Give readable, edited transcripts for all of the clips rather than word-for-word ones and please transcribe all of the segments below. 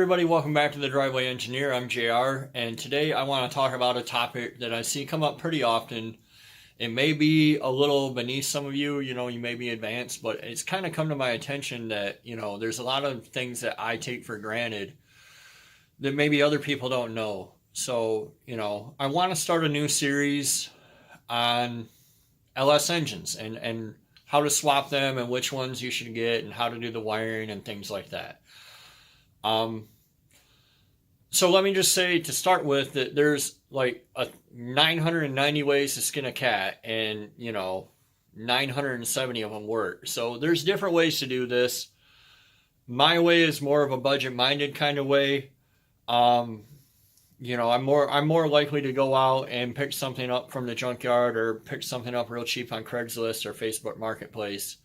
everybody, welcome back to the Driveway Engineer. I'm JR, and today I want to talk about a topic that I see come up pretty often. It may be a little beneath some of you, you may be advanced, but it's kind of come to my attention that, there's a lot of things that I take for granted that maybe other people don't know. So, I want to start a new series on LS engines and how to swap them and which ones you should get and how to do the wiring and things like that. So let me just say to start with that there's like 990 ways to skin a cat, and 970 of them work. So there's different ways to do this. My way is more of a budget-minded kind of way. I'm more likely to go out and pick something up from the junkyard or pick something up real cheap on Craigslist or Facebook Marketplace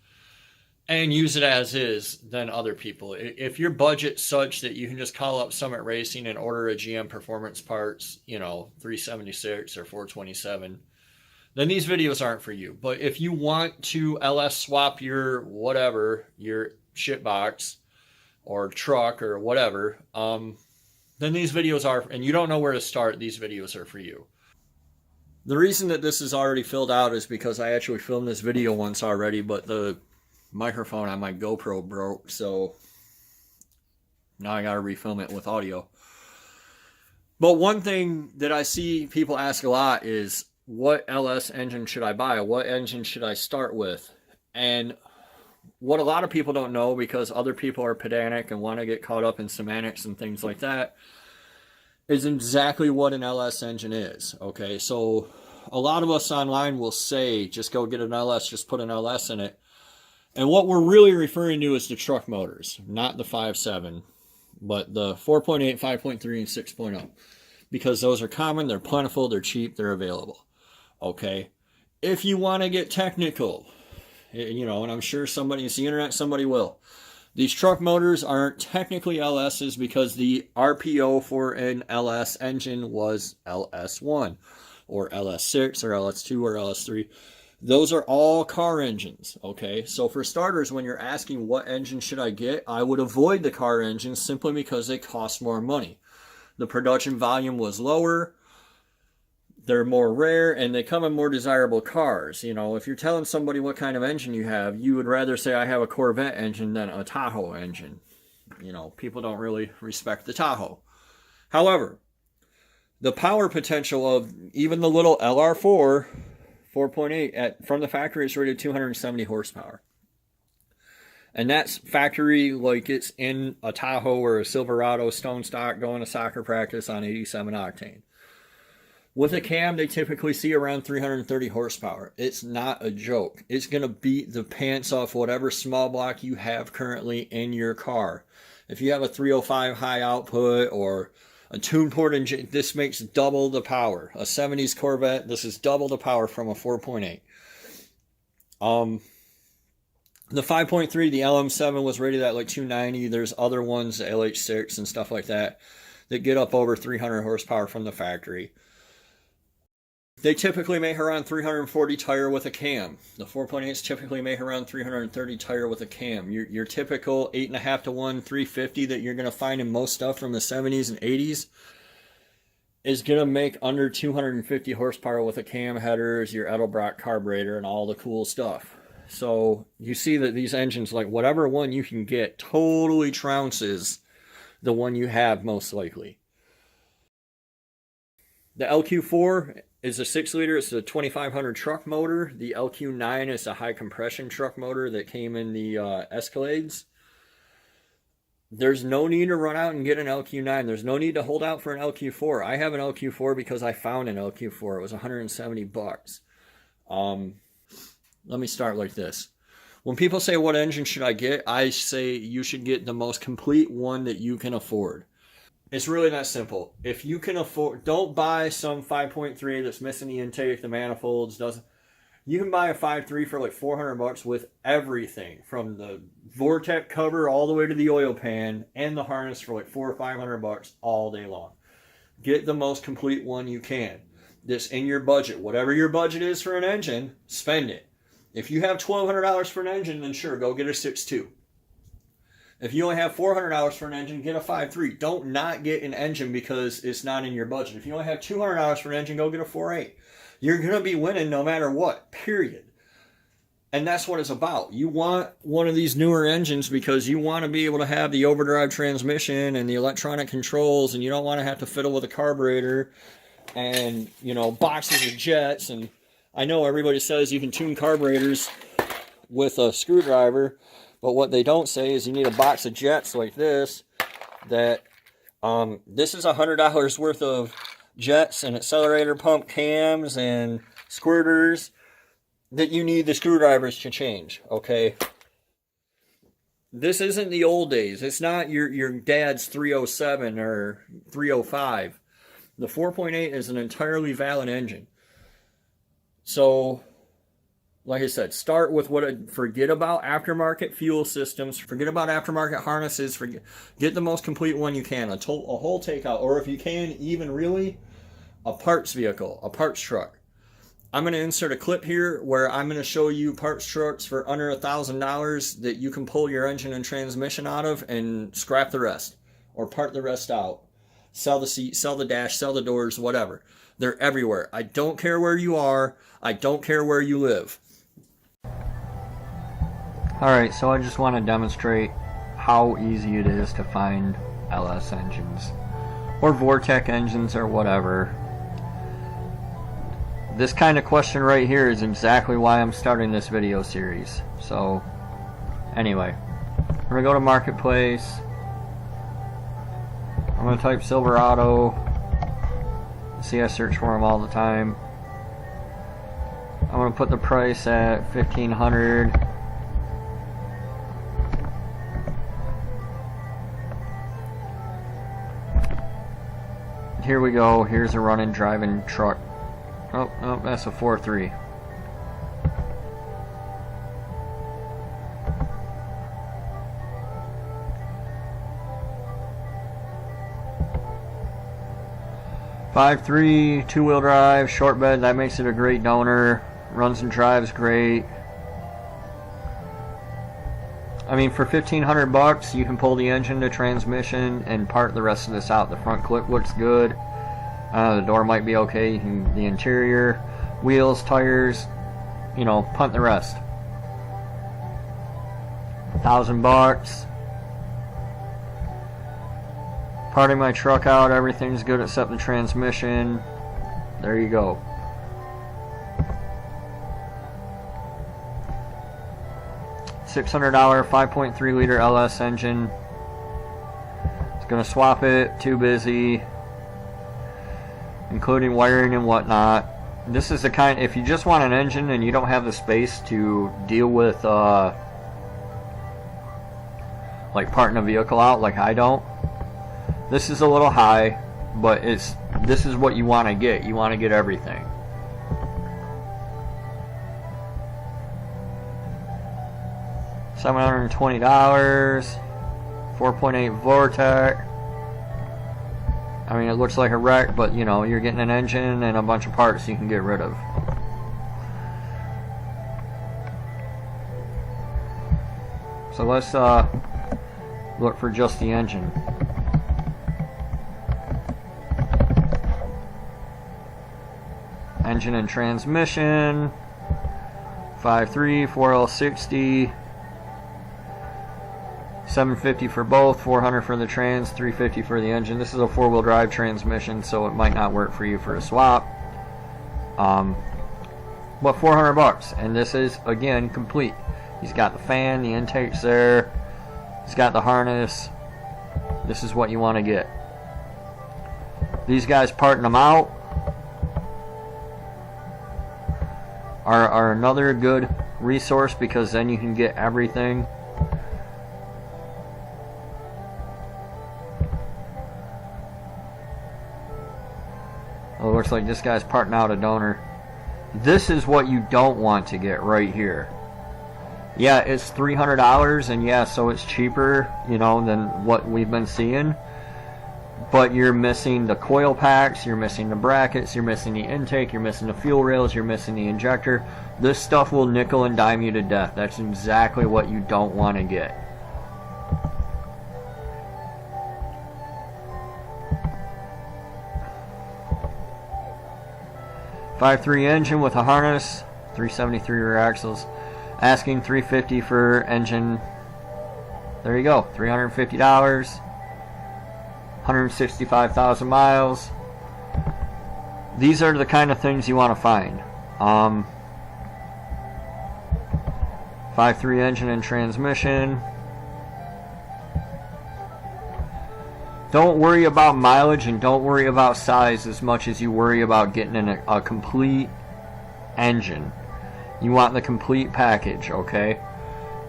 and use it as is than other people. If your budget's such that you can just call up Summit Racing and order a GM Performance Parts, 376 or 427, then these videos aren't for you. But if you want to LS swap your whatever, your shit box or truck or whatever, then these videos are, and you don't know where to start, these videos are for you. The reason that this is already filled out is because I actually filmed this video once already, but the microphone on my GoPro broke, so now I gotta refilm it with audio. But one thing that I see people ask a lot is, what LS engine should I buy? What engine should I start with? And what a lot of people don't know, because other people are pedantic and want to get caught up in semantics and things like that, is exactly what an LS engine is. Okay, so a lot of us online will say, just go get an LS, just put an LS in it. And what we're really referring to is the truck motors, not the 5.7, but the 4.8, 5.3, and 6.0. Because those are common, they're plentiful, they're cheap, they're available. Okay? If you want to get technical, and I'm sure somebody on the internet, somebody will. These truck motors aren't technically LSs because the RPO for an LS engine was LS1, or LS6, or LS2, or LS3. Those are all car engines, okay? So for starters, when you're asking what engine should I get, I would avoid the car engines simply because they cost more money. The production volume was lower, they're more rare, and they come in more desirable cars. If you're telling somebody what kind of engine you have, you would rather say I have a Corvette engine than a Tahoe engine. People don't really respect the Tahoe. However, the power potential of even the little LR4 4.8 from the factory is rated 270 horsepower. And that's factory, like it's in a Tahoe or a Silverado stone stock going to soccer practice on 87 octane. With a cam, they typically see around 330 horsepower. It's not a joke. It's going to beat the pants off whatever small block you have currently in your car. If you have a 305 high output or a tune port engine, this makes double the power. A 70s Corvette, this is double the power from a 4.8. The 5.3, the LM7 was rated at like 290. There's other ones, the LH6 and stuff like that get up over 300 horsepower from the factory. They typically make around 340 tire with a cam. The 4.8s typically make around 330 tire with a cam. Your typical 8.5 to 1 350 that you're going to find in most stuff from the 70s and 80s is going to make under 250 horsepower with a cam, headers, your Edelbrock carburetor, and all the cool stuff. So you see that these engines, like whatever one you can get, totally trounces the one you have most likely. The LQ4 is a 6-liter. It's a 2500 truck motor. The LQ9 is a high compression truck motor that came in the Escalades. There's no need to run out and get an LQ9. There's no need to hold out for an LQ4. I have an LQ4 because I found an LQ4. It was $170. Let me start like this. When people say, what engine should I get? I say you should get the most complete one that you can afford. It's really that simple. If you can afford, don't buy some 5.3 that's missing the intake, the manifolds, you can buy a 5.3 for like $400 with everything from the Vortec cover all the way to the oil pan and the harness for like $400 or $500 all day long. Get the most complete one you can. This in your budget. Whatever your budget is for an engine, spend it. If you have $1,200 for an engine, then sure, go get a 6.2. If you only have $400 for an engine, get a 5.3. Don't not get an engine because it's not in your budget. If you only have $200 for an engine, go get a 4.8. You're going to be winning no matter what, period. And that's what it's about. You want one of these newer engines because you want to be able to have the overdrive transmission and the electronic controls, and you don't want to have to fiddle with a carburetor and, you know, boxes of jets. And I know everybody says you can tune carburetors with a screwdriver, but what they don't say is you need a box of jets like this. That this is $100 worth of jets and accelerator pump cams and squirters that you need the screwdrivers to change, okay? This isn't the old days. It's not your dad's 307 or 305. The 4.8 is an entirely valid engine. So, like I said, start with forget about aftermarket fuel systems, forget about aftermarket harnesses, get the most complete one you can, a whole takeout, or if you can, even really, a parts vehicle, a parts truck. I'm going to insert a clip here where I'm going to show you parts trucks for under $1,000 that you can pull your engine and transmission out of and scrap the rest or part the rest out. Sell the seat, sell the dash, sell the doors, whatever. They're everywhere. I don't care where you are. I don't care where you live. Alright, so I just want to demonstrate how easy it is to find LS engines or Vortec engines or whatever. This kind of question right here is exactly why I'm starting this video series. So, anyway, I'm going to go to Marketplace. I'm going to type Silverado. See, I search for them all the time. I'm going to put the price at $1,500. Here we go. Here's a running, driving truck. Oh, no, that's a 4.3. (5.3) two-wheel drive, short bed. That makes it a great donor. Runs and drives great. I mean, for $1,500, you can pull the engine, the transmission, and part the rest of this out. The front clip looks good. The door might be okay. The interior, wheels, tires, you know, punt the rest. $1,000. Parting my truck out, everything's good except the transmission. There you go. $600 5.3 liter LS engine. It's gonna swap it, too busy, including wiring and whatnot. This is the kind, if you just want an engine and you don't have the space to deal with like parting a vehicle out like I don't, this is a little high, but this is what you want to get. You want to get everything. $720, 4.8 Vortec. I mean, it looks like a wreck, but you know, you're getting an engine and a bunch of parts you can get rid of. So let's look for just the engine. Engine and transmission, 5.3, 4L60, $750 for both, $400 for the trans, $350 for the engine. This is a four-wheel drive transmission, so it might not work for you for a swap. But $400, and this is again complete. He's got the fan, the intake's there. He's got the harness. This is what you want to get. These guys parting them out are another good resource, because then you can get everything. Oh, it looks like this guy's parting out a donor. This is what you don't want to get right here. Yeah, it's $300, and yeah, so it's cheaper, you know, than what we've been seeing. But you're missing the coil packs, you're missing the brackets, you're missing the intake, you're missing the fuel rails, you're missing the injector. This stuff will nickel and dime you to death. That's exactly what you don't want to get. 5.3 engine with a harness, 373 rear axles. Asking $350 for engine. There you go, $350, 165,000 miles. These are the kind of things you want to find. 5.3 engine and transmission. Don't worry about mileage and don't worry about size as much as you worry about getting a complete engine. You want the complete package, okay?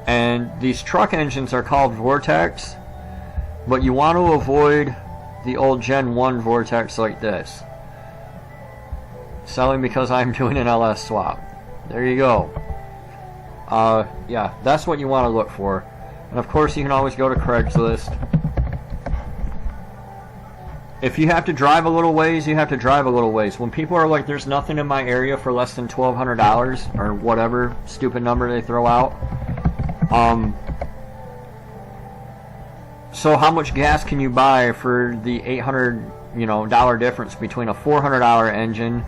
And these truck engines are called Vortex, but you want to avoid the old Gen 1 Vortex like this. Selling because I'm doing an LS swap. There you go. Yeah, that's what you want to look for. And of course you can always go to Craigslist. If you have to drive a little ways, you have to drive a little ways. When people are like, there's nothing in my area for less than $1,200 or whatever stupid number they throw out. So how much gas can you buy for the $800 difference between a $400 engine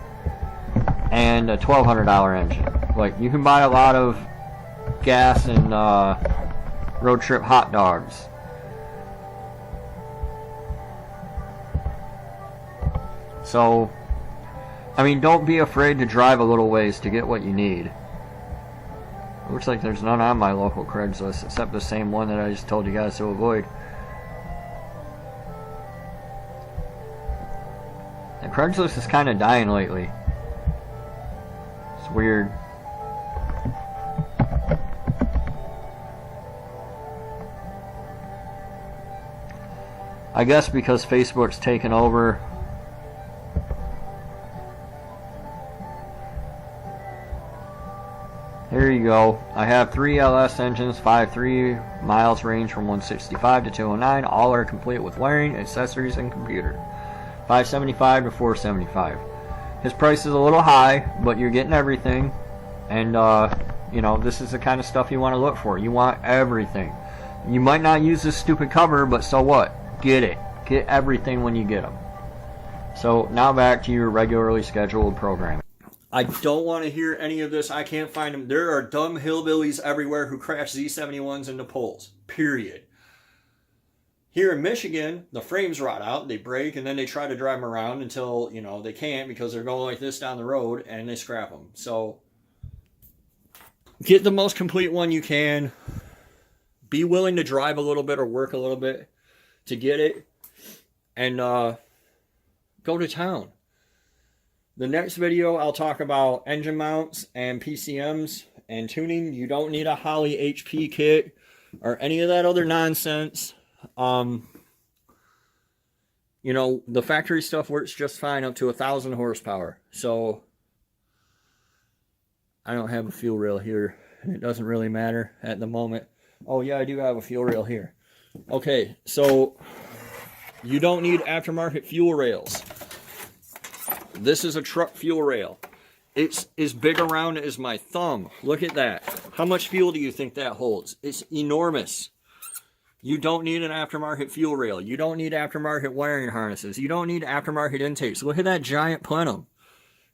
and a $1,200 engine? Like, you can buy a lot of gas and road trip hot dogs. So, I mean, don't be afraid to drive a little ways to get what you need. Looks like there's none on my local Craigslist except the same one that I just told you guys to avoid. And Craigslist is kind of dying lately. It's weird. I guess because Facebook's taken over. Here you go. I have 3 LS engines, 5.3 miles range from 165 to 209. All are complete with wiring, accessories, and computer. $575 to $475. His price is a little high, but you're getting everything. And, this is the kind of stuff you want to look for. You want everything. You might not use this stupid cover, but so what? Get it. Get everything when you get them. So, now back to your regularly scheduled programming. I don't want to hear any of this. I can't find them. There are dumb hillbillies everywhere who crash Z71s into poles. Period. Here in Michigan, the frames rot out, they break, and then they try to drive them around until, they can't because they're going like this down the road, and they scrap them. So, get the most complete one you can. Be willing to drive a little bit or work a little bit to get it. And go to town. The next video, I'll talk about engine mounts and PCMs and tuning. You don't need a Holley HP kit or any of that other nonsense. The factory stuff works just fine up to 1,000 horsepower. So, I don't have a fuel rail here. It doesn't really matter at the moment. Oh, yeah, I do have a fuel rail here. Okay, so you don't need aftermarket fuel rails. This is a truck fuel rail. It's as big around as my thumb. Look at that. How much fuel do you think that holds? It's enormous. You don't need an aftermarket fuel rail. You don't need aftermarket wiring harnesses. You don't need aftermarket intakes. Look at that giant plenum.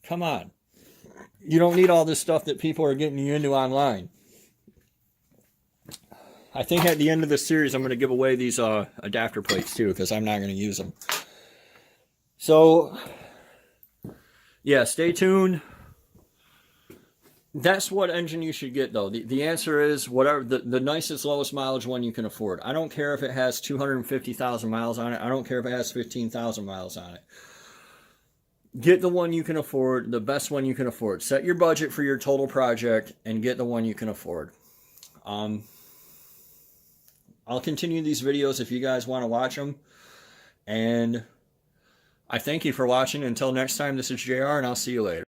Come on. You don't need all this stuff that people are getting you into online. I think at the end of this series, I'm going to give away these adapter plates too, because I'm not going to use them. So, yeah, stay tuned. That's what engine you should get, though. The answer is whatever the nicest, lowest mileage one you can afford. I don't care if it has 250,000 miles on it. I don't care if it has 15,000 miles on it. Get the one you can afford, the best one you can afford. Set your budget for your total project and get the one you can afford. I'll continue these videos if you guys want to watch them. And I thank you for watching. Until next time, this is JR, and I'll see you later.